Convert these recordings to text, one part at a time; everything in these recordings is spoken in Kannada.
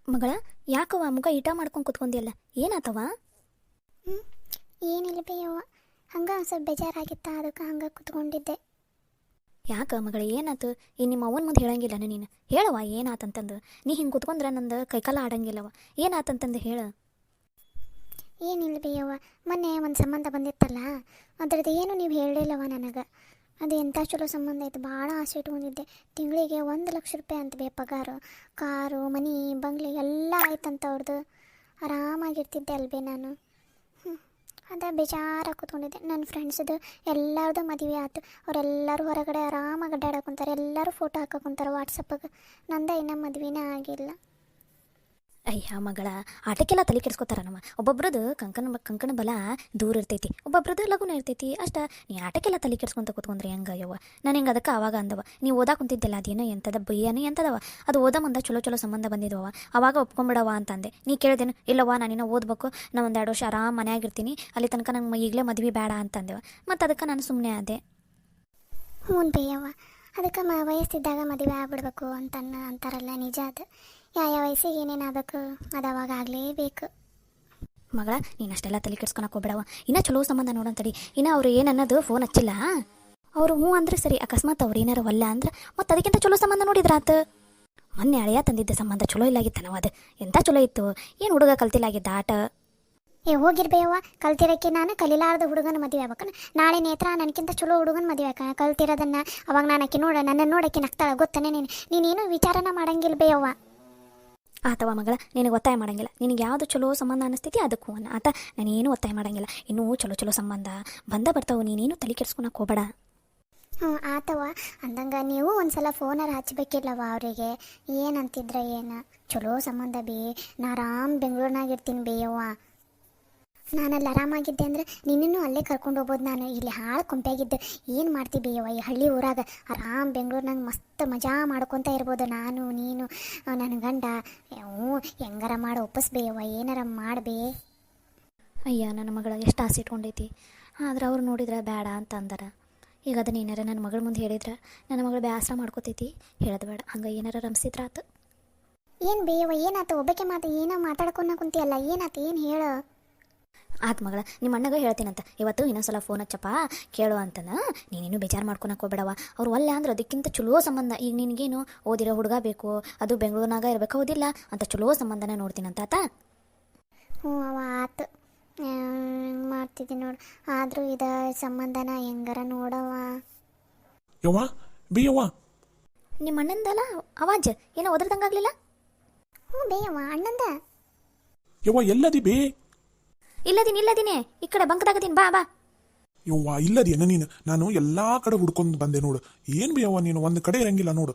ಮಗಳ ಯಾಕವ್ವ ಮುಖ ಈಟ ಮಾಡ್ಕೊಂಡು ಕುತ್ಕೊಂದಿಯಲ್ಲ, ಏನಾತವ? ಹ್ಞೂ ಏನಿಲ್ಲ ಬೇಯವ್ವ, ಹಂಗೆ ಸ್ವಲ್ಪ ಬೇಜಾರಾಗಿತ್ತ, ಅದಕ್ಕೆ ಹಂಗೆ ಕುತ್ಕೊಂಡಿದ್ದೆ. ಯಾಕ ಮಗಳ ಏನಾತು? ಈ ನಿಮ್ಮ ಅವನ ಮುಂದೆ ಹೇಳಂಗಿಲ್ಲ ನೀನು. ಹೇಳವ ಏನಾತಂತಂದು. ನೀ ಹಿಂಗೆ ಕುತ್ಕೊಂಡ್ರೆ ನಂದು ಕೈಕಾಲ ಆಡಂಗಿಲ್ಲವ. ಏನಾತಂತಂದು ಹೇಳ. ಏನಿಲ್ಲ ಬೇಯವ್ವ, ಮೊನ್ನೆ ಒಂದು ಸಂಬಂಧ ಬಂದಿತ್ತಲ್ಲ, ಅದ್ರದ್ದು ಏನು ನೀವು ಹೇಳಿಲ್ಲವ ನನಗೆ. ಅದು ಎಂಥ ಚಲೋ ಸಂಬಂಧ ಐತೆ, ಭಾಳ ಆಸೆ ಇಟ್ಕೊಂಡಿದ್ದೆ. ತಿಂಗಳಿಗೆ 1,00,000 ರೂಪಾಯಿ ಅಂತ ಬೇ ಪಗಾರು, ಕಾರು ಮನಿ ಬಂಗ್ಲೆ ಎಲ್ಲ ಆಯ್ತಂತ ಅವ್ರದ್ದು. ಆರಾಮಾಗಿರ್ತಿದ್ದೆ ಅಲ್ಬೇ ನಾನು. ಹ್ಞೂ ಅದ ಬೇಜಾರಾಗಿ ಕೂತ್ಕೊಂಡಿದ್ದೆ. ನನ್ನ ಫ್ರೆಂಡ್ಸ್ದು ಎಲ್ಲರದು ಮದುವೆ ಆಯ್ತು. ಅವರೆಲ್ಲರೂ ಹೊರಗಡೆ ಆರಾಮಾಗಿ ಅಡ್ಡಾಡಕೊಂತಾರೆ, ಎಲ್ಲರೂ ಫೋಟೋ ಹಾಕೋಕೊಂತಾರೆ ವಾಟ್ಸಪ್ಪಿಗೆ. ನಂದ ಇನ್ನೂ ಮದುವೆನೇ ಆಗಿಲ್ಲ. ಅಯ್ಯ ಮಗಳ, ಆಟಕ್ಕೆಲ್ಲ ತಲೆ ಕೆಡಿಸ್ಕೊತಾರ ನಮ್ಮ. ಒಬ್ಬೊಬ್ರದ್ದು ಕಂಕಣ ಬಲ ದೂರ ಇರ್ತೈತಿ, ಒಬ್ಬೊಬ್ರದ್ದು ಲಗುನ ಇರ್ತೈತಿ ಅಷ್ಟ. ನೀ ಆಟಕ್ಕೆಲ್ಲ ತಲೆ ಕೆಡಿಸ್ಕೊಂತ ಕೂತ್ಕೊಂಡ್ರಿ ಹೆಂಗ ಯವ್ವ? ನಾನು ಹಿಂಗೆ ಅದಕ್ಕೆ ಆವಾಗ ಅಂದವ, ನೀವು ಓದಾ ಕುಂತಿದ್ದೆಲ್ಲ ಅದೇನೋ ಎಂಥದ ಬೈಯನೇ ಎಂಥದವ, ಅದು ಓದ ಮುಂದೆ ಚಲೋ ಸಂಬಂಧ ಬಂದಿದ್ವವ, ಅವಾಗ ಒಪ್ಕೊಂಬಿಡವ ಅಂತಂದೆ. ನೀ ಕೇಳಿದೇನು? ಇಲ್ಲವ್ವ ನಾನಿನ್ನ ಓದ್ಬೇಕು, ನಾ 1-2 ವರ್ಷ ಆರಾಮ್ ಮನೆಯಾಗಿರ್ತೀನಿ, ಅಲ್ಲಿ ತನಕ ನಂಗೆ ಈಗಲೇ ಮದುವೆ ಬೇಡ ಅಂತಂದೆವ. ಮತ್ತು ಅದಕ್ಕೆ ನಾನು ಸುಮ್ಮನೆ ಆದೆ. ಹ್ಞೂ ಬೇಯವ್ವ, ಅದಕ್ಕೆ ವಯಸ್ಸಿದ್ದಾಗ ಮದುವೆ ಆಗ್ಬಿಡ್ಬೇಕು ಅಂತಾರಲ್ಲ, ನಿಜ ಅದು. ಯಾವ ವಯಸ್ಸಿಗೆ ಏನೇನು ಆಗಬೇಕು ಅದು ಅವಾಗ ಆಗಲೇಬೇಕು. ಮಗಳ ನೀನು ಅಷ್ಟೆಲ್ಲ ತಲೆ ಕೆಡ್ಸ್ಕೊಳಕ್ಕೆ ಹೋಗ್ಬೇಡವ. ಇನ್ನೂ ಚಲೋ ಸಂಬಂಧ ನೋಡಂತಡಿ. ಇನ್ನು ಅವ್ರು ಏನನ್ನೋದು ಫೋನ್ ಹಚ್ಚಿಲ್ಲ. ಅವರು ಹ್ಞೂ ಅಂದ್ರೆ ಸರಿ, ಅಕಸ್ಮಾತ್ ಅವ್ರು ಏನಾರು ಒಲ್ಲ ಅಂದ್ರೆ ಮತ್ತು ಅದಕ್ಕಿಂತ ಚಲೋ ಸಂಬಂಧ ನೋಡಿದ್ರಾತು. ಮೊನ್ನೆ ಹಳೆಯ ತಂದಿದ್ದ ಸಂಬಂಧ ಚಲೋ ಇಲ್ಲಾಗಿತ್ತ ನಾವು. ಅದು ಎಂಥ ಚಲೋ ಇತ್ತು, ಏನು ಹುಡುಗ ಕಲ್ತಿಲ್ಲಾಗಿದ್ದ ಆಟ. ಹೋಗಿರ್ಬೇಯವ್ವ, ಕಲ್ತಿರೋಕ್ಕೆ ನಾನು ಕಲಿಲಾರ್ದ ಹುಡುಗನ ಮದುವೆ ಆಗ್ಬೇಕನ. ನಾಳೆ ನೇತ್ರ ನನಗಿಂತ ಚಲೋ ಹುಡುಗನ ಮದುವೆ ಆಕ ಕಲ್ತಿರೋದನ್ನು. ಅವಾಗ ನಾನು ಆಕೆ ನನ್ನ ನೋಡೋಕ್ಕೆ ನಗ್ತಾಳೆ ಗೊತ್ತಾನೆ. ನೀನೇನು ವಿಚಾರನ ಮಾಡಂಗಿಲ್ಲ ಬೇಯವ್ವ. ಆತವ ಮಗಳ, ನಿನಗೆ ಒತ್ತಾಯ ಮಾಡಂಗಿಲ್ಲ. ನಿನಗೆ ಯಾವುದು ಚಲೋ ಸಂಬಂಧ ಅನ್ನಿಸ್ತೈತಿ ಅದಕ್ಕೂ ಅನ್ನ ಆತ. ನಾನೇನು ಒತ್ತಾಯ ಮಾಡಂಗಿಲ್ಲ. ಇನ್ನೂ ಚಲೋ ಸಂಬಂಧ ಬರ್ತಾವೆ, ನೀನೇನು ತಲೆ ಕೆಡ್ಸ್ಕೊಳಕ್ಕೆ ಹೋಗಬೇಡ. ಹ್ಞೂ ಆತವ. ಅಂದಂಗೆ ನೀವು ಒಂದು ಸಲ ಫೋನಾರ ಹಚ್ಬೇಕಿಲ್ಲವ ಅವರಿಗೆ. ಏನಂತಿದ್ರೆ ಏನು ಚಲೋ ಸಂಬಂಧ ಬೇ, ನಾ ಆರಾಮ್ ಬೆಂಗಳೂರಿನಾಗ ಇರ್ತೀನಿ ಬೇಯವ್ವ. ನಾನಲ್ಲಿ ಆರಾಮಾಗಿದ್ದೆ ಅಂದರೆ ನಿನ್ನೂ ಅಲ್ಲೇ ಕರ್ಕೊಂಡು ಹೋಗ್ಬೋದು. ನಾನು ಇಲ್ಲಿ ಹಾಳು ಕೊಂಪೆಯಾಗಿದ್ದೆ ಏನು ಮಾಡ್ತೀವಿ ಬೇಯವ್ವ, ಈ ಹಳ್ಳಿ ಊರಾಗ ಆರಾಮ್ ಬೆಂಗಳೂರಿನಾಗ ಮಸ್ತ್ ಮಜಾ ಮಾಡ್ಕೊತ ಇರ್ಬೋದು, ನಾನು ನೀನು ನನ್ನ ಗಂಡ. ಹೆಂಗಾರ ಮಾಡಿ ಒಪ್ಪಿಸ್ಬೇಯವ್ವ, ಏನಾರ ಮಾಡಬೇ. ಅಯ್ಯ ನನ್ನ ಮಗಳ ಎಷ್ಟು ಆಸೆ ಇಟ್ಕೊಂಡೈತಿ, ಆದ್ರೆ ಅವ್ರು ನೋಡಿದ್ರೆ ಬೇಡ ಅಂತ ಅಂದಾರ. ಈಗ ಅದನ್ನ ಏನಾರ ನನ್ನ ಮಗಳ ಮುಂದೆ ಹೇಳಿದ್ರೆ ನನ್ನ ಮಗಳು ಬೇಸರ ಮಾಡ್ಕೋತೈತಿ. ಹೇಳೋದು ಬೇಡ, ಹಂಗೆ ಏನಾರ ರಂಸಿದ್ರೆ ಆತು. ಏನು ಬೇಯವ್ವ, ಏನಾಯ್ತು? ಒಬ್ಬಕ್ಕೆ ಏನೋ ಮಾತಾಡ್ಕೊಂಡು ಕುಂತಿಯಲ್ಲ, ಏನಾಯ್ತು? ಏನು ಹೇಳು. ಆತು ಮಗಳ, ನಿಮ್ಮ ಅಣ್ಣಗೆ ಹೇಳ್ತೀನಂತ ಇವತ್ತು ಇನ್ನೊಂದ್ಸಲ ಫೋನ್ ಹಚ್ಚಪ್ಪ ಕೇಳು ಅಂತನ. ನೀನೇನು ಬೇಜಾರು ಮಾಡ್ಕೊಳಕ್ಕೆ ಹೋಗ್ಬೇಡವ. ಅವ್ರು ಒಲ್ಲೆ ಅಂದ್ರೆ ಅದಕ್ಕಿಂತ ಚಲೋ ಸಂಬಂಧ. ಈಗ ನಿನಗೇನು ಓದಿರೋ ಹುಡುಗ ಬೇಕು, ಅದು ಬೆಂಗಳೂರಿನಾಗ ಇರಬೇಕು ಹೌದಿಲ್ಲ ಅಂತ ಚಲೋ ಸಂಬಂಧನ ನೋಡ್ತೀನಂತ ಆತ. ಹ್ಞೂ ಅವ ಆತು, ಮಾಡ್ತಿದ್ದೀನಿ ನೋಡು. ಆದರೂ ಇದು ಸಂಬಂಧನ ಹೆಂಗಾರ ನೋಡವ. ಯವ್ವ ಬೇಯವ್ವ. ನಿಮ್ಮ ಅಣ್ಣಂದಲ್ಲ ಅವಾಜ್ ಏನೋ ಒದರ್ದಂಗಾಗಲಿಲ್ಲ. ಹ್ಞೂ ಬೇಯವ್ವ, ಅಣ್ಣಂದ. ಯವ್ವ ಎಲ್ಲದಿ ಬೇ? ಇಲ್ಲದಿನೇ ಈ ಕಡೆ ಬಂಕದಾಗದೀನಿ, ಬಾ ಬಾ. ಯವ್ವ ಇಲ್ಲದೇನ ನೀನು? ನಾನು ಎಲ್ಲಾ ಕಡೆ ಹುಡ್ಕೊಂಡು ಬಂದೆ ನೋಡು. ಏನು ಬೇಯವ್ವ ನೀನು ಒಂದು ಕಡೆ ಇರಂಗಿಲ್ಲ ನೋಡು.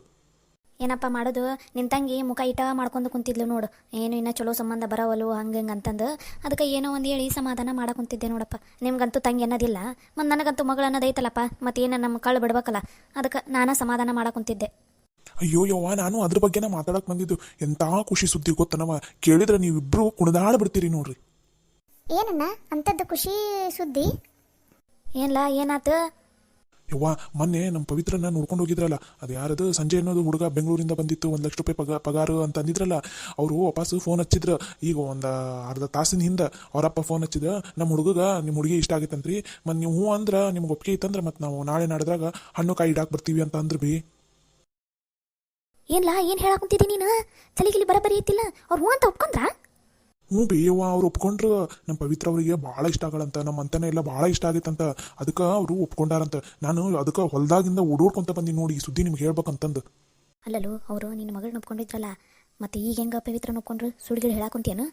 ಏನಪ್ಪ ಮಾಡೋದು, ನಿನ್ನ ತಂಗಿ ಮುಖ ಇಟ ಮಾಡ್ಕೊಂಡು ಕುಂತಿದ್ಲು ನೋಡು. ಏನು ಇನ್ನೂ ಚಲೋ ಸಂಬಂಧ ಬರವಲ್ಲು ಹಂಗೆ ಅಂತಂದು ಅದಕ್ಕೆ ಏನೋ ಒಂದು ಹೇಳಿ ಸಮಾಧಾನ ಮಾಡಕ್ಕೆ ಕುಂತಿದ್ದೆ ನೋಡಪ್ಪ. ನಿಮ್ಗಂತೂ ತಂಗಿ ಅನ್ನೋದಿಲ್ಲ, ಮತ್ತು ನನಗಂತೂ ಮಗಳು ಅನ್ನೋದೈತಲ್ಲಪ್ಪ, ಮತ್ತೇನು ನಮ್ಮ ಕಳ್ಳು ಬಿಡ್ಬೇಕಲ್ಲ, ಅದಕ್ಕೆ ನಾನು ಸಮಾಧಾನ ಮಾಡಕ್ಕೆ ಕುಂತಿದ್ದೆ. ಅಯ್ಯೋ ಯವ್ವ, ನಾನು ಅದ್ರ ಬಗ್ಗೆನ ಮಾತಾಡಕ್ ಬಂದಿದ್ದು. ಎಂಥ ಖುಷಿ ಸುದ್ದಿ ಗೊತ್ತನವ, ಕೇಳಿದ್ರೆ ನೀವಿಬ್ರು ಕುಣಿದಾಡ ಬಿಡ್ತೀರಿ ನೋಡ್ರಿ. ಏನಣ್ಣ ಅಂಥದ್ದು ಖುಷಿ ಸುದ್ದಿ? ಏನ್ಲ ಏನಾತು? ಯವ್ವ ಮೊನ್ನೆ ನಮ್ಮ ಪವಿತ್ರನ ನೋಡ್ಕೊಂಡು ಹೋಗಿದ್ರಲ್ಲ, ಅದು ಯಾರದು ಸಂಜೆ ಅನ್ನೋದು ಹುಡುಗ ಬೆಂಗಳೂರಿಂದ ಬಂದಿತ್ತು, 1,00,000 ರೂಪಾಯಿ ಪಗಾರು ಅಂತ ಅಂದಿದ್ರಲ್ಲ. ಅವರು ವಾಪಸ್ ಫೋನ್ ಹಚ್ಚಿದ್ರು ಈಗ ಒಂದು ಅರ್ಧ ತಾಸಿನ ಹಿಂದೆ. ಅವರಪ್ಪ ಫೋನ್ ಹಚ್ಚಿದ, ನಮ್ಮ ಹುಡುಗ ನಿಮ್ಮ ಹುಡುಗಿ ಇಷ್ಟ ಆಗೈತಂತ್ರಿ, ಮತ್ತು ನೀವು ಹ್ಞೂ ಅಂದ್ರೆ ನಿಮ್ಗೆ ಒಪ್ಪಿಗೆ ಇತ್ತಂದ್ರೆ ಮತ್ತು ನಾವು ನಾಳೆ ನಾಡಿದ್ರಾಗ ಹಣ್ಣು ಕಾಯಿ ಇಡಾಕ್ ಬರ್ತೀವಿ ಅಂತ ಅಂದ್ರು ಬಿ. ಏನ್ಲ ಏನು ಹೇಳಾಕುಂತಿದ್ದಿ ನೀನು? ತಲೆಗಿಲಿ ಬರಬರಿ ಐತಿಲ್ಲ. ಅವ್ರು ಹ್ಞೂ ಅಂತ ಒಪ್ಕೊಂಡ್ರ? ಹ್ಞೂ ಬೇಯವ್ವ, ಅವ್ರು ಒಪ್ಕೊಂಡ್ರು. ನಮ್ಮ ಪವಿತ್ರ ಅವರಿಗೆ ಭಾಳ ಇಷ್ಟ ಆಗಲ್ಲಂತ, ನಮ್ಮ ಅಂತನೇ ಎಲ್ಲ ಭಾಳ ಇಷ್ಟ ಆಗೈತಂತ, ಅದಕ್ಕೆ ಅವರು ಒಪ್ಕೊಂಡಾರಂತ. ನಾನು ಅದಕ್ಕೆ ಹೊಲದಾಗಿಂದ ಓಡೋಡ್ಕೊಂತ ಬಂದು ನೋಡಿ ಈ ಸುದ್ದಿ ನಿಮ್ಗೆ ಹೇಳ್ಬೇಕಂತಂದು. ಅಲ್ಲಲ್ಲೂ ಅವರು ನಿನ್ನ ಮಗಳನ್ನ ಒಪ್ಕೊಂಡಿದ್ರಲ್ಲ, ಮತ್ತೆ ಈಗ ಹೆಂಗ ಪವಿತ್ರನ ಒಪ್ಕೊಂಡ್ರು? ಸುಳ್ಳುಗಳು ಹೇಳಾಕುಂತೇನು?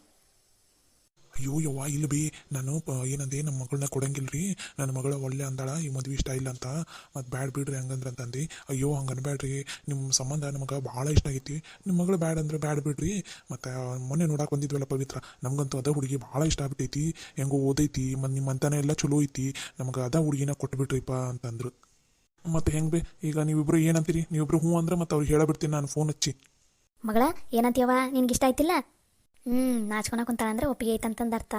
ಅಯ್ಯೋ ಯವ್ವ ಇಲ್ಲ ಬಿ, ನಾನು ಏನಂದೆ, ನಮ್ಮ ಮಗಳನ್ನ ಕೊಡಂಗಿಲ್ರಿ, ನನ್ನ ಮಗಳ ಒಳ್ಳೆ ಅಂದಾಳ, ಈ ಮದುವೆ ಇಷ್ಟ ಇಲ್ಲ ಅಂತ, ಮತ್ತು ಬ್ಯಾಡ್ ಬಿಡ್ರಿ ಹಂಗಂದ್ರೆ ಅಂತಂದು. ಅಯ್ಯೋ ಹಂಗೆ ಅನ್ಬೇಡ್ರಿ, ನಿಮ್ಮ ಸಂಬಂಧ ನಮಗೆ ಭಾಳ ಇಷ್ಟ ಆಗೈತಿ, ನಿಮ್ಮ ಮಗಳು ಬ್ಯಾಡ್ ಅಂದ್ರೆ ಬ್ಯಾಡ್ ಬಿಡ್ರಿ. ಮತ್ತು ಮೊನ್ನೆ ನೋಡಕ್ಕೆ ಬಂದಿದ್ವಲ್ಲ ಪವಿತ್ರ, ನಮಗಂತೂ ಅದ ಹುಡುಗಿ ಭಾಳ ಇಷ್ಟ ಆಗ್ಬಿಟ್ಟೈತಿ, ಹೆಂಗೋ ಓದೈತಿ, ಮತ್ತು ನಿಮ್ಮ ಅಂತಾನೆ ಎಲ್ಲ ಚಲೋ ಐತಿ, ನಮಗೆ ಅದ ಹುಡುಗಿನ ಕೊಟ್ಬಿಟ್ರಿಪ್ಪ ಅಂತಂದ್ರು. ಮತ್ತು ಹೆಂಗೆ ಬಿ ಈಗ ನೀವಿಬ್ರು ಏನಂತೀರಿ? ನೀವಿಬ್ರು ಹ್ಞೂ ಅಂದ್ರೆ ಮತ್ತು ಅವ್ರಿಗೆ ಹೇಳಬಿಡ್ತೀನಿ ನಾನು ಫೋನ್ ಹಚ್ಚಿ. ಮಗಳ ಏನಂತೀಯವ, ನಿನ್ಗೆ ಇಷ್ಟ ಆಯ್ತಿಲ್ಲ? ನಾಚ್ಕೊಳ ಕುಂತಾಳಂದ್ರೆ ಒಪ್ಪಿಗೆ ಐತಂತಂದು ಅರ್ಥ.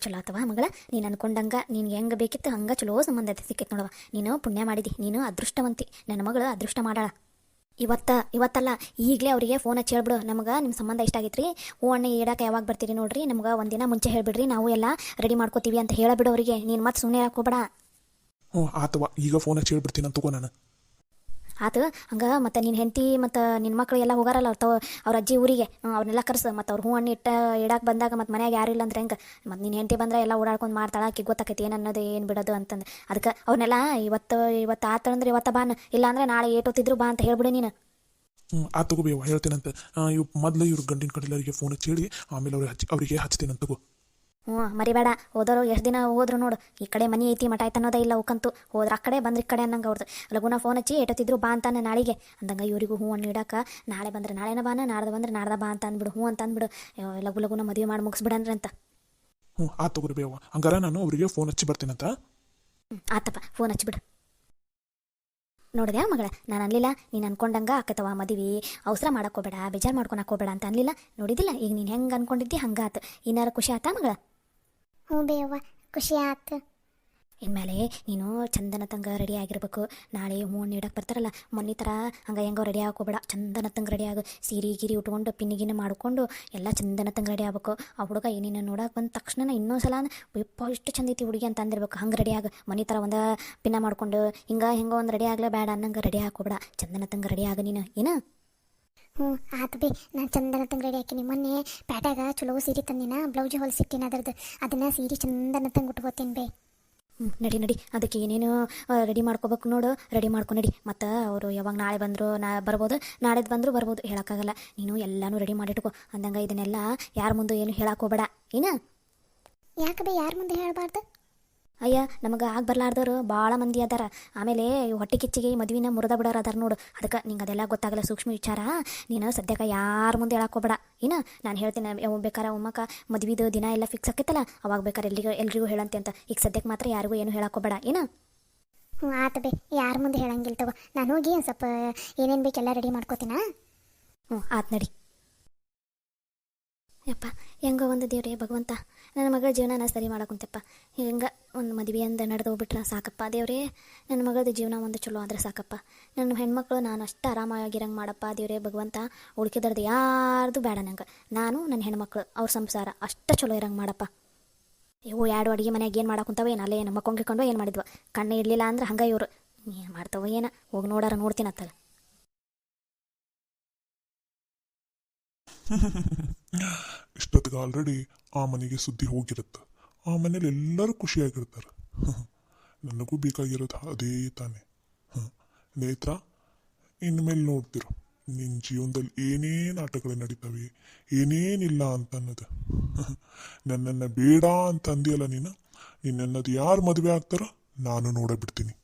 ಚಲೋ ಆತವ ಮಗಳ, ನೀನು ಅನ್ಕೊಂಡಂಗೆ ನಿನ್ಗೆ ಹೆಂಗೆ ಬೇಕಿತ್ತು ಹಂಗೆ ಚಲೋ ಸಂಬಂಧ ಸಿಕ್ಕೈತೆ ನೋಡವ. ನೀನು ಪುಣ್ಯ ಮಾಡಿದಿ, ನೀನು ಅದೃಷ್ಟವಂತಿ, ನನ್ನ ಮಗಳು ಅದೃಷ್ಟ ಮಾಡಾಳ. ಇವತ್ತಲ್ಲ ಈಗಲೇ ಅವರಿಗೆ ಫೋನ್ ಹಚ್ಚಿ ಹೇಳ್ಬಿಡು, ನಮ್ಗೆ ನಿಮ್ಮ ಸಂಬಂಧ ಇಷ್ಟ ಆಗೈತ್ರಿ, ಹ್ಞೂ ಅಣ್ಣ ಇಡಕ್ಕೆ ಯಾವಾಗ ಬರ್ತೀರಿ ನೋಡ್ರಿ, ನಮ್ಗೆ ಒಂದಿನ ಮುಂಚೆ ಹೇಳ್ಬಿಡ್ರಿ, ನಾವು ಎಲ್ಲ ರೆಡಿ ಮಾಡ್ಕೋತೀವಿ ಅಂತ ಹೇಳಬಿಡು ಅವರಿಗೆ. ನೀನು ಮತ್ತೆ ಸುಮ್ಮನೆ ಹಾಕೋಬೇಡ. ಹ್ಞೂ ಆತವ, ಈಗ ಫೋನ್ ಹಚ್ಚಿ ಹೇಳ್ಬಿಡ್ತೀನಿ ಅಂತ ತಗೋ ನಾನು. ಆತು ಹಂಗೆ. ಮತ್ತು ನಿನ್ನ ಹೆಂಡತಿ ಮತ್ತು ನಿನ್ನ ಮಕ್ಳು ಎಲ್ಲ ಹೋಗಾರಲ್ಲ ಅವ್ರ ಅಜ್ಜಿ ಊರಿಗೆ, ಅವ್ರನ್ನೆಲ್ಲ ಕರ್ಸು. ಮತ್ತು ಅವ್ರು ಹೂ ಹಣ್ಣು ಇಡಕ್ಕೆ ಬಂದಾಗ ಮತ್ತು ಮನ್ಯಾಗ ಯಾರು ಇಲ್ಲ ಅಂದ್ರೆ ಹೆಂಗೆ, ಮತ್ತು ನಿನ್ನ ಹೆಂಡತಿ ಬಂದರೆ ಎಲ್ಲ ಓಡಾಡ್ಕೊಂಡು ಮಾಡ್ತಾಳೆ, ಆಕೆ ಗೊತ್ತಾಕೈತಿ ಏನು ಅನ್ನೋದು ಏನು ಬಿಡೋದು ಅಂತಂದು. ಅದಕ್ಕೆ ಅವ್ರನ್ನೆಲ್ಲ ಇವತ್ತು ಆತಂದ್ರೆ ಇವತ್ತು ಬಾನ್, ಇಲ್ಲ ಅಂದ್ರೆ ನಾಳೆ ಏಟೋತಿದ್ರು ಬಾ ಅಂತ ಹೇಳ್ಬಿಡು ನೀನು. ಆ ತಗೋ ಬೇವ, ಹೇಳ್ತೇನಂತ. ಇವ್ ಮೊದಲು ಇವ್ರ ಗಂಡಿನ ಕಡೆಲ್ಲರಿಗೆ ಫೋನ್ ಹಚ್ಚಿ ಹೇಳಿ ಆಮೇಲೆ ಅವರಿಗೆ ಹಚ್ತೇನಂತ ತಗೋ. ಹ್ಞೂ ಮರಿಬೇಡ. ಹೋದವರು ಎಷ್ಟು ದಿನ ಹೋದ್ರು ನೋಡು, ಈ ಕಡೆ ಮನೆ ಐತಿ ಮಠ ಆಯ್ತು ಅನ್ನೋದೇ ಇಲ್ಲ ಅವಕ್ಕಂತೂ. ಹೋದ್ರೆ ಆ ಕಡೆ ಬಂದ್ರೆ ಈ ಕಡೆ ಅನ್ನಂಗೆ ಅವ್ರದ್ದು. ಲಗುನ ಫೋನ್ ಹಚ್ಚಿ ಏಟೋತಿದ್ರು ಬಾ ಅಂತಾನೆ ನಾಳೆಗೆ ಅಂದಂಗೆ. ಇವರಿಗೂ ಹೂ ಹಣ್ಣು ಇಡಕ್ಕೆ ನಾಳೆ ಬಂದ್ರೆ ನಾಳೆನ ಬಾನ, ನಾಡ್ದು ಬಂದ್ರೆ ನಾಡ್ದ ಬಾ ಅಂತ ಅಂದ್ಬಿಡು. ಹ್ಞೂ ಅಂತ ಅಂದ್ಬಿಡು, ಲಗುನ ಮದುವೆ ಮಾಡಿ ಮುಗಿಸ್ಬಿಡಂದ್ರೆ ಅಂತ. ಆ ತಗೋರಿ ಬೇವ, ಹಂಗಾರ ನಾನು ಅವರಿಗೆ ಫೋನ್ ಹಚ್ಚಿ ಬರ್ತೇನಂತ. ಆತಪ್ಪ, ಫೋನ್ ಹಚ್ಚಿಬಿಡು. ನೋಡಿದ್ಯಾ ಮಗಳ, ನಾನು ಅನ್ಲಿಲ್ಲ ನೀನು ಅನ್ಕೊಂಡಂಗೆ ಆಕತವ ಮದುವೆ, ಅವಸರ ಮಾಡಕ್ಕೋಬೇಡ, ಬೇಜಾರು ಮಾಡ್ಕೊಳಕ್ಕೆ ಹೋಗ್ಬೇಡ ಅಂತ ಅನ್ಲಿಲ್ಲ. ನೋಡಿದಿಲ್ಲ ಈಗ ನೀನು ಹೆಂಗೆ ಅನ್ಕೊಂಡಿದ್ದಿ ಹಂಗಾತು. ಇನ್ನಾರು ಖುಷಿ ಆತಾ ಮಗಳ? ಹ್ಞೂ ಬೇವ, ಖುಷಿ ಆತು. ಇನ್ಮೇಲೆ ನೀನು ಚಂದನ ತಂಗ ರೆಡಿ ಆಗಿರ್ಬೇಕು. ನಾಳೆ ಹೂ ಹಣ್ಣು ಇಡಕ್ಕೆ ಬರ್ತಾರಲ್ಲ ಮೊನ್ನೆ ಥರ ಹಂಗೆ ಹೆಂಗೋ ರೆಡಿ ಹಾಕೋಬೇಡ. ಚಂದನ ತಂಗ ರೆಡಿ ಆಗು, ಸೀರೆ ಗಿರಿ ಉಟ್ಕೊಂಡು ಪಿನ್ನಿಗಿನ ಮಾಡ್ಕೊಂಡು ಎಲ್ಲ ಚಂದನ ತಂಗ ರೆಡಿ ಆಗ್ಬೇಕು. ಆ ಹುಡುಗ ಏನೇನು ನೋಡಕ್ಕೆ ಬಂದ ತಕ್ಷಣ ಇನ್ನೊಂದ್ಸಲ ಯಪ್ಪ ಇಷ್ಟು ಚಂದ ಐತಿ ಹುಡುಗಿ ಅಂತ ಅಂದಿರ್ಬೇಕು. ಹಂಗೆ ರೆಡಿ ಆಗ, ಮೊನ್ನೆ ಥರ ಒಂದು ಪಿನ್ನ ಮಾಡ್ಕೊಂಡು ಹೆಂಗೋ ಒಂದು ರೆಡಿ ಆಗಲೇ ಬೇಡ ಅನ್ನಂಗೆ ರೆಡಿ ಹಾಕೋಬೇಡ. ಚಂದನ ತಂಗ ರೆಡಿ ಆಗ ನೀನು ಏನು. ಹ್ಞೂ ಆತು ಬಿ, ನಾನು ಚಂದನ ತಂಗ ರೆಡಿ ಹಾಕಿನಿ. ಮೊನ್ನೆ ಪ್ಯಾಟ್ಯಾಗ ಚಲೋ ಸೀರೆ ತಂದಿನ, ಬ್ಲೌಜ್ ಹೊಲ್ಸಿಟ್ಟಿನ ಅದ್ರದ್ದು. ಅದನ್ನು ಸೀರೆ ಚಂದನ ತಂಗ ಉಟ್ಕೋತೀನಿ ಬೇ. ನಡಿ ಅದಕ್ಕೆ ಏನೇನು ರೆಡಿ ಮಾಡ್ಕೋಬೇಕು ನೋಡು, ರೆಡಿ ಮಾಡ್ಕೊ ನಡಿ. ಮತ್ತು ಅವರು ಯಾವಾಗ ನಾಳೆ ಬಂದರು ಬರ್ಬೋದು, ನಾಳೆದು ಬಂದರೂ ಬರ್ಬೋದು, ಹೇಳೋಕ್ಕಾಗಲ್ಲ. ನೀನು ಎಲ್ಲನೂ ರೆಡಿ ಮಾಡಿಟ್ಕೋ ಅಂದಂಗೆ. ಇದನ್ನೆಲ್ಲ ಯಾರ ಮುಂದೆ ಏನು ಹೇಳಕ್ಕೋಬೇಡ ಏನು. ಯಾಕೆ ಬೇ ಯಾರ ಮುಂದೆ ಹೇಳಬಾರ್ದು? ಅಯ್ಯ ನಮಗೆ ಆಗಿ ಬರ್ಲಾರ್ದವ್ರು ಭಾಳ ಮಂದಿ ಅದಾರ. ಆಮೇಲೆ ಹೊಟ್ಟೆ ಕಿಚ್ಚಿಗೆ ಮದುವಿನ ಮುರಿದ ಬಿಡೋರು ಅದಾರ ನೋಡು. ಅದಕ್ಕೆ ನಿಂಗೆ ಅದೆಲ್ಲ ಗೊತ್ತಾಗಲ್ಲ, ಸೂಕ್ಷ್ಮ ವಿಚಾರ. ನೀನು ಸದ್ಯಕ್ಕೆ ಯಾರ ಮುಂದೆ ಹೇಳಕ್ಕೋಬೇಡ ಏನು. ನಾನು ಹೇಳ್ತೀನಿ, ಬೇಕಾರೆ ಒಮ್ಮಕ್ಕ ಮದುವೆದು ದಿನ ಎಲ್ಲ ಫಿಕ್ಸ್ ಆಕೈತಲ್ಲ ಅವಾಗ ಬೇಕಾರೆ ಎಲ್ರಿಗೂ ಹೇಳಂತೆ ಅಂತ. ಈಗ ಸದ್ಯಕ್ಕೆ ಮಾತ್ರ ಯಾರಿಗೂ ಏನು ಹೇಳಕ್ಕೋಬೇಡ ಏನು. ಹ್ಞೂ ಆತು ಬೇ, ಯಾರ ಮುಂದೆ ಹೇಳಂಗಿಲ್ಲ ತಗೋ. ನಾನು ಹೋಗಿ ಒಂದು ಸ್ವಲ್ಪ ಏನೇನು ಬೇಕೆಲ್ಲ ರೆಡಿ ಮಾಡ್ಕೋತೀನ. ಆತ್ ನಡಿ. ಯಪ್ಪ ಹೆಂಗೋ ಒಂದು ದೇವ್ರೇ ಭಗವಂತ, ನನ್ನ ಮಗಳ ಜೀವನನ ಸರಿ ಮಾಡಕ್ಕಂತಪ್ಪ. ಹೆಂಗೆ ಒಂದು ಮದುವೆ ಅಂದ ನಡೆದು ಹೋಗ್ಬಿಟ್ರೆ ಸಾಕಪ್ಪ ದೇವ್ರೇ. ನನ್ನ ಮಗಳದ್ದು ಜೀವನ ಒಂದು ಚಲೋ ಆದರೆ ಸಾಕಪ್ಪ. ನನ್ನ ಹೆಣ್ಮಕ್ಳು ನಾನು ಅಷ್ಟು ಆರಾಮಾಗಿರಂಗೆ ಮಾಡಪ್ಪ ದೇವ್ರೇ ಭಗವಂತ. ಉಳ್ಕಿದ್ರದ್ದು ಯಾರ್ದು ಬೇಡ ನಂಗೆ. ನಾನು ನನ್ನ ಹೆಣ್ಮಕ್ಳು ಅವ್ರ ಸಂಸಾರ ಅಷ್ಟು ಚಲೋ ಇರಂಗೆ ಮಾಡಪ್ಪ. ಇವು ಎರಡು ಅಡುಗೆ ಮನೆಯಾಗ ಏನು ಮಾಡಕ್ಕಂತವ ಏನು, ಅಲ್ಲೇ ನಮ್ಮ ಮಕ್ಕೊಂಗಿಕೊಂಡು ಏನು ಮಾಡಿದ್ವ. ಕಣ್ಣು ಇರಲಿಲ್ಲ ಅಂದ್ರೆ ಹಂಗೆ ಇವರು ಏನು ಮಾಡ್ತಾವ ಏನು. ಹೋಗಿ ನೋಡಾರ ನೋಡ್ತೀನಿ ಅತ್ತಲ್ಲ. ಇಷ್ಟೊತ್ತಿಗೆ ಆಲ್ರೆಡಿ ಆ ಮನೆಗೆ ಸುದ್ದಿ ಹೋಗಿರುತ್ತೆ. ಆ ಮನೇಲಿ ಎಲ್ಲರೂ ಖುಷಿಯಾಗಿರ್ತಾರೆ. ನನಗೂ ಬೇಕಾಗಿರೋದು ಅದೇ ತಾನೆ. ನೇತ್ರ, ಇನ್ಮೇಲೆ ನೋಡ್ತಿರೋ ನಿನ್ನ ಜೀವನದಲ್ಲಿ ಏನೇನು ಆಟಗಳು ನಡೀತವೆ, ಏನೇನಿಲ್ಲ ಅಂತ ಅನ್ನೋದು. ನನ್ನನ್ನು ಬೇಡ ಅಂತ ಅಂದಿಯಲ್ಲ ನೀನು, ನಿನ್ನನ್ನದು ಯಾರು ಮದುವೆ ಆಗ್ತಾರೋ ನಾನು ನೋಡಬಿಡ್ತೀನಿ.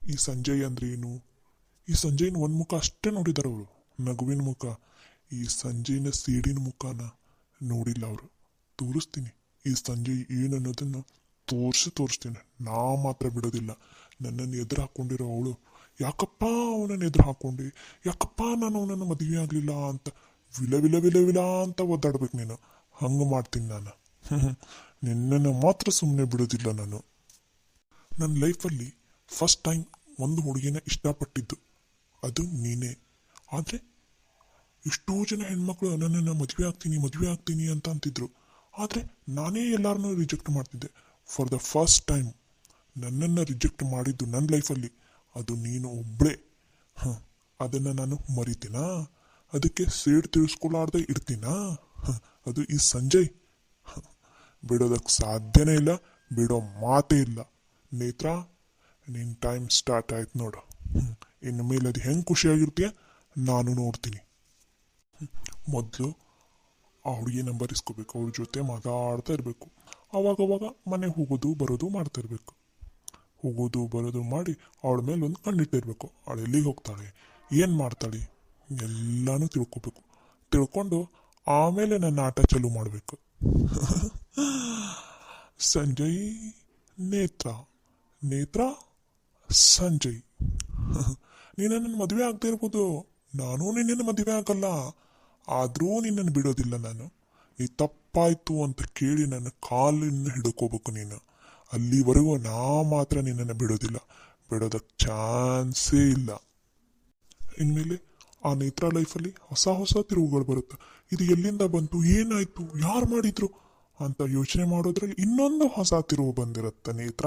ಈ ಸಂಜಯ್ ಅಂದ್ರೆ ಏನು? ಈ ಸಂಜಯ್ನ ಒಂದು ಮುಖ ಅಷ್ಟೇ ನೋಡಿದಾರೆ ಅವರು, ನಗುವಿನ ಮುಖ. ಈ ಸಂಜೆನ ಸೀಡಿನ ಮುಖನ ನೋಡಿಲ್ಲ ಅವರು. ತೋರಿಸ್ತೀನಿ ಈ ಸಂಜಯ್ ಏನು ಅನ್ನೋದನ್ನು ತೋರಿಸ್ತೀನಿ. ನಾ ಮಾತ್ರ ಬಿಡೋದಿಲ್ಲ. ನನ್ನನ್ನು ಎದುರು ಹಾಕ್ಕೊಂಡಿರೋ ಅವಳು, ಯಾಕಪ್ಪ ಅವನನ್ನು ಎದುರು ಹಾಕ್ಕೊಂಡು, ಯಾಕಪ್ಪ ನಾನು ಅವನನ್ನು ಮದುವೆ ಆಗಲಿಲ್ಲ ಅಂತ ವಿಲ ವಿಲ ವಿಲ ವಿಲ ಅಂತ ಒದ್ದಾಡ್ಬೇಕು ನೀನು. ಹಂಗೆ ಮಾಡ್ತೀನಿ ನಾನು. ನಿನ್ನನ್ನು ಮಾತ್ರ ಸುಮ್ಮನೆ ಬಿಡೋದಿಲ್ಲ ನಾನು. ನನ್ನ ಲೈಫಲ್ಲಿ ಫಸ್ಟ್ ಟೈಮ್ ಒಂದು ಹುಡುಗಿನ ಇಷ್ಟಪಟ್ಟಿದ್ದು ಅದು ನೀನೇ. ಆದರೆ ಎಷ್ಟೋ ಜನ ಹೆಣ್ಮಕ್ಳು ನನ್ನನ್ನು ಮದುವೆ ಆಗ್ತೀನಿ ಅಂತ ಅಂತಿದ್ರು. ಆದರೆ ನಾನೇ ಎಲ್ಲರನ್ನೂ ರಿಜೆಕ್ಟ್ ಮಾಡ್ತಿದ್ದೆ. ಫಾರ್ ದ ಫಸ್ಟ್ ಟೈಮ್ ನನ್ನನ್ನು ರಿಜೆಕ್ಟ್ ಮಾಡಿದ್ದು ನನ್ನ ಲೈಫಲ್ಲಿ ಅದು ನೀನು ಒಬ್ಬಳೇ. ಅದನ್ನು ನಾನು ಮರಿತೀನಾ? ಅದಕ್ಕೆ ಸೇಡ್ ತಿಳಿಸ್ಕೊಳ್ಳಾರ್ದೆ ಇರ್ತೀನಾ? ಅದು ಈ ಸಂಜಯ್. ಬಿಡೋದಕ್ಕೆ ಸಾಧ್ಯನೇ ಇಲ್ಲ, ಬಿಡೋ ಮಾತೇ ಇಲ್ಲ. ನೇತ್ರ, ನಿನ್ನ ಟೈಮ್ ಸ್ಟಾರ್ಟ್ ಆಯ್ತು ನೋಡು. ಇನ್ನು ಮೇಲೆ ಅದು ಹೆಂಗೆ ಖುಷಿಯಾಗಿರ್ತೀಯ ನಾನು ನೋಡ್ತೀನಿ. ಮೊದಲು ಆ ಹುಡುಗಿ ನಂಬರ್ ಇಸ್ಕೋಬೇಕು, ಅವ್ರ ಜೊತೆ ಮಾತಾಡ್ತಾ ಇರಬೇಕು. ಅವಾಗವಾಗ ಮನೆಗೆ ಹೋಗೋದು ಬರೋದು ಮಾಡ್ತಾ ಇರಬೇಕು. ಹೋಗೋದು ಬರೋದು ಮಾಡಿ ಅವಳ ಮೇಲೆ ಒಂದು ಕಣ್ಣಿಟ್ಟಿರ್ಬೇಕು. ಅವಳು ಎಲ್ಲಿಗೆ ಹೋಗ್ತಾಳೆ, ಏನು ಮಾಡ್ತಾಳೆ ಎಲ್ಲನೂ ತಿಳ್ಕೊಬೇಕು. ತಿಳ್ಕೊಂಡು ಆಮೇಲೆ ನನ್ನ ಆಟ ಚಾಲೂ ಮಾಡಬೇಕು. ಸಂಜಯ್, ನೇತ್ರ, ನೇತ್ರ, ಸಂಜಯ್. ನೀನು ನನ್ನ ಮದುವೆ ಆಗ್ತಾ ಇರ್ಬೋದು, ನಾನು ನಿನ್ನನ್ನು ಮದುವೆ ಆಗಲ್ಲ. ಆದರೂ ನಿನ್ನನ್ನು ಬಿಡೋದಿಲ್ಲ ನಾನು. ನೀ ತಪ್ಪಾಯ್ತು ಅಂತ ಕೇಳಿ ನನ್ನ ಕಾಲನ್ನು ಹಿಡ್ಕೋಬೇಕು ನೀನು. ಅಲ್ಲಿವರೆಗೂ ನಾ ಮಾತ್ರ ನಿನ್ನನ್ನು ಬಿಡೋದಿಲ್ಲ. ಬಿಡೋದಕ್ಕೆ ಚಾನ್ಸೇ ಇಲ್ಲ. ಇನ್ಮೇಲೆ ಆ ನೇತ್ರ ಲೈಫಲ್ಲಿ ಹೊಸ ಹೊಸ ತಿರುವುಗಳು ಬರುತ್ತೆ. ಇದು ಎಲ್ಲಿಂದ ಬಂತು, ಏನಾಯ್ತು, ಯಾರು ಮಾಡಿದ್ರು ಅಂತ ಯೋಚನೆ ಮಾಡೋದ್ರಲ್ಲಿ ಇನ್ನೊಂದು ಹೊಸ ತಿರುವು ಬಂದಿರುತ್ತೆ ನೇತ್ರ.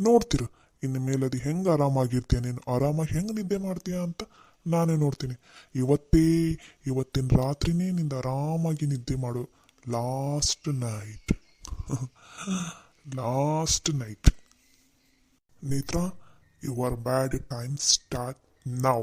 ನೋಡ್ತಿರು ಇನ್ನು ಮೇಲೆ ಅದು ಹೆಂಗೆ ಆರಾಮಾಗಿರ್ತೀಯ, ನೀನು ಆರಾಮಾಗಿ ಹೆಂಗೆ ನಿದ್ದೆ ಮಾಡ್ತೀಯ ಅಂತ ನಾನೇ ನೋಡ್ತೀನಿ. ಇವತ್ತಿನ ರಾತ್ರಿನೇ ನಿಂದ ಆರಾಮಾಗಿ ನಿದ್ದೆ ಮಾಡು. ಲಾಸ್ಟ್ ನೈಟ್ ಲಾಸ್ಟ್ ನೈಟ್ ನೇತ್ರ, your bad time start now.